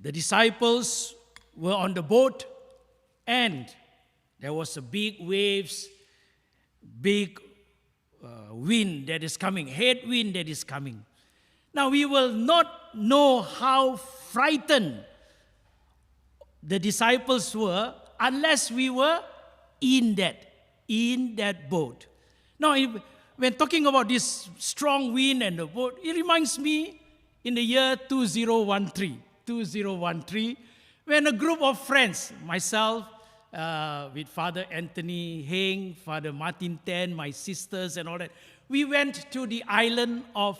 The disciples were on the boat, and there was a big waves, big wind that is coming, headwind that is coming. Now we will not know how frightened the disciples were unless we were in that boat. Now, when talking about this strong wind and the boat, it reminds me in the year 2013, when a group of friends, myself, with Father Anthony Heng, Father Martin Ten, my sisters and all that, we went to the island of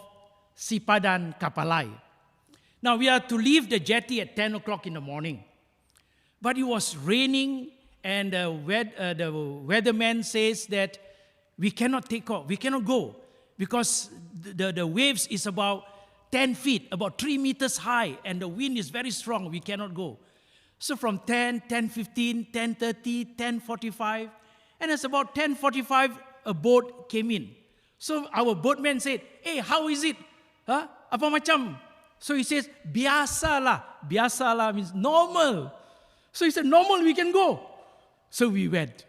Sipadan Kapalai. Now, we are to leave the jetty at 10 o'clock in the morning. But it was raining, and the weatherman says that we cannot take off, we cannot go, because the waves is about 10 feet, about 3 meters high, and the wind is very strong, we cannot go. So from 10, 10:15, 10:30, 10:45, and it's about 10:45, a boat came in. So our boatman said, "Hey, how is it? Huh? Apa macam?" So he says, "Biasalah." Biasalah means normal. So he said, "Normal, we can go." So we went.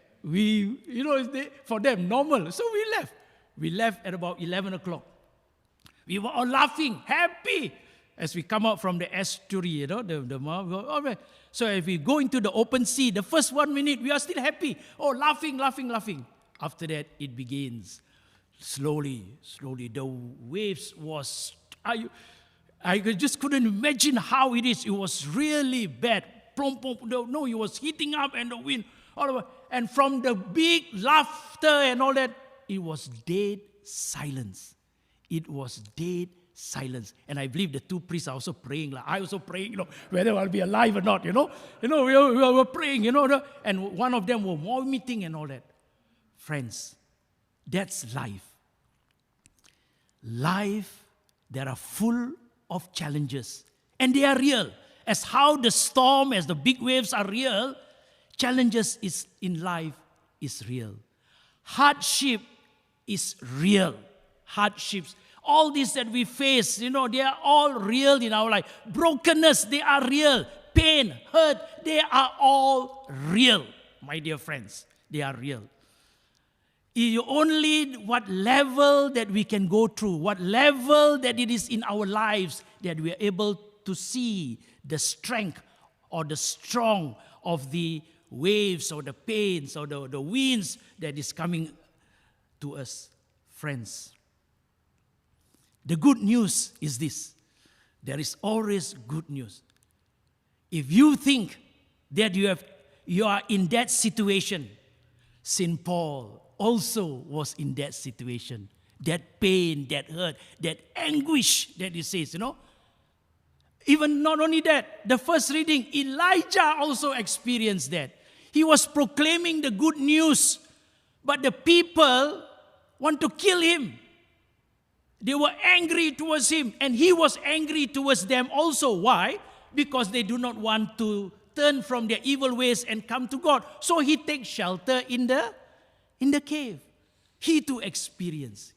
For them, normal. So we left. We left at about 11 o'clock. We were all laughing, happy, as we come out from the estuary, all right. So if we go into the open sea, the first 1 minute, we are still happy. Oh, laughing. After that, it begins. Slowly, the waves was... I just couldn't imagine how it is. It was really bad. No, it was heating up and the wind. All over. And from the big laughter and all that, it was dead silence. It was dead silence. And I believe the two priests are also praying. I also praying, whether I'll be alive or not, we were praying, and one of them were vomiting and all that. Friends, that's life. Life, they are full of challenges. And they are real. As how the storm, as the big waves are real, challenges in life is real. Hardship is real. Hardships. All this that we face, they are all real in our life. Brokenness, they are real. Pain, hurt, they are all real. My dear friends, they are real. Only what level that we can go through, what level that it is in our lives that we are able to see the strength or the strong of the waves or the pains or the winds that is coming to us. Friends, the good news is this. There is always good news. If you think that you are in that situation, St. Paul also was in that situation. That pain, that hurt, that anguish that he says, Even not only that, the first reading, Elijah also experienced that. He was proclaiming the good news, but the people want to kill him. They were angry towards him, and he was angry towards them also. Why? Because they do not want to turn from their evil ways and come to God. So he takes shelter in the cave. He too experienced.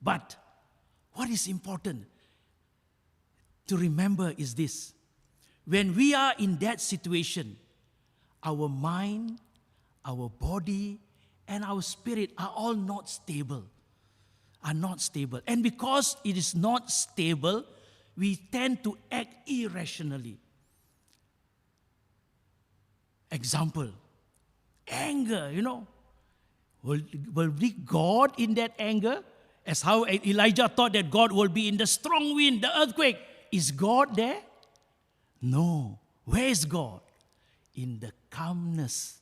But what is important to remember is this. When we are in that situation, our mind, our body, and our spirit are all not stable. And because it is not stable, we tend to act irrationally. Example, anger, Will be God in that anger? As how Elijah thought that God will be in the strong wind, the earthquake. Is God there? No. Where is God? In the calmness,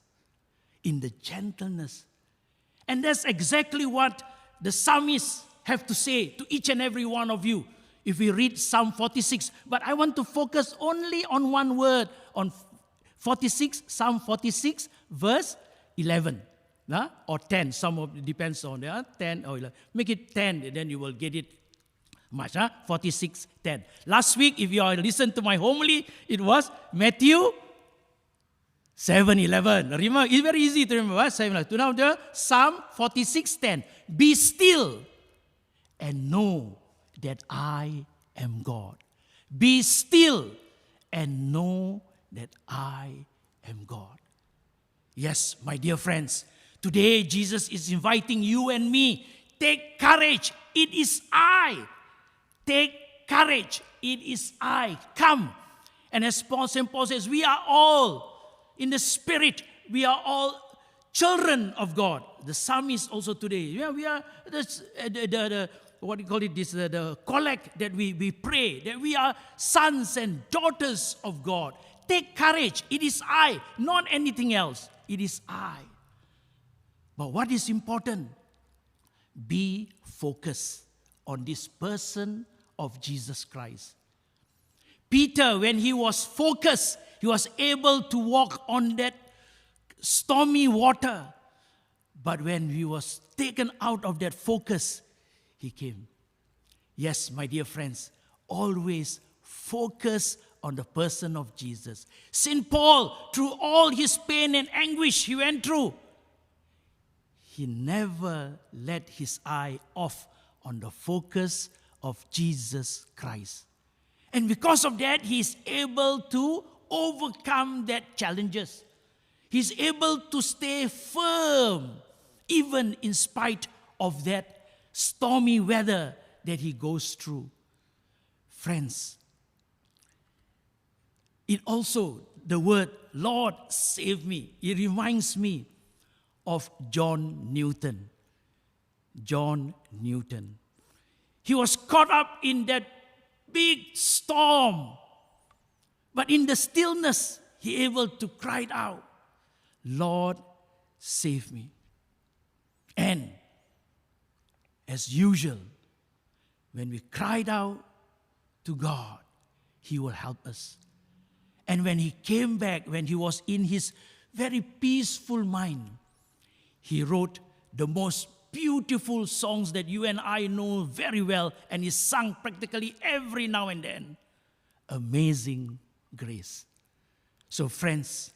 in the gentleness. And that's exactly what the psalmists have to say to each and every one of you. If we read Psalm 46, but I want to focus only on one word, on 46, Psalm 46, verse 11. Or 10, depends on 10 or 11. Make it 10, then you will get it much. 46, 10. Last week, if you listened to my homily, it was Matthew 7:11. Remember, it's very easy to remember. 7:11. Now the Psalm 46:10. Be still and know that I am God. Be still and know that I am God. Yes, my dear friends, today Jesus is inviting you and me. Take courage, it is I. Take courage, it is I. Come. And as St. Paul says, we are all in the Spirit, we are all children of God. The psalmist also today, we are the what do you call it? The collect that we pray, that we are sons and daughters of God. Take courage. It is I, not anything else. It is I. But what is important? Be focused on this person of Jesus Christ. Peter, when he was focused, he was able to walk on that stormy water. But when he was taken out of that focus, he came. Yes, my dear friends, always focus on the person of Jesus. St. Paul, through all his pain and anguish he went through, he never let his eye off on the focus of Jesus Christ. And because of that, he is able to overcome that challenges. He's able to stay firm, even in spite of that stormy weather that he goes through. Friends, it also, the word, Lord, save me, it reminds me of John Newton. John Newton. He was caught up in that big storm, but in the stillness, he able to cry out, Lord, save me. And as usual, when we cried out to God, He will help us. And when he came back, when he was in his very peaceful mind, he wrote the most beautiful songs that you and I know very well, and he sung practically every now and then. Amazing Grace. So friends,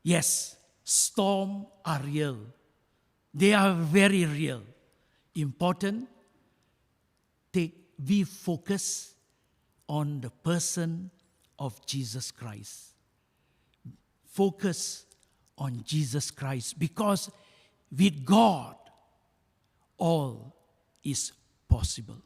yes, storms are real. They are very real. Important, be focused on the person of Jesus Christ. Focus on Jesus Christ, because with God, all is possible.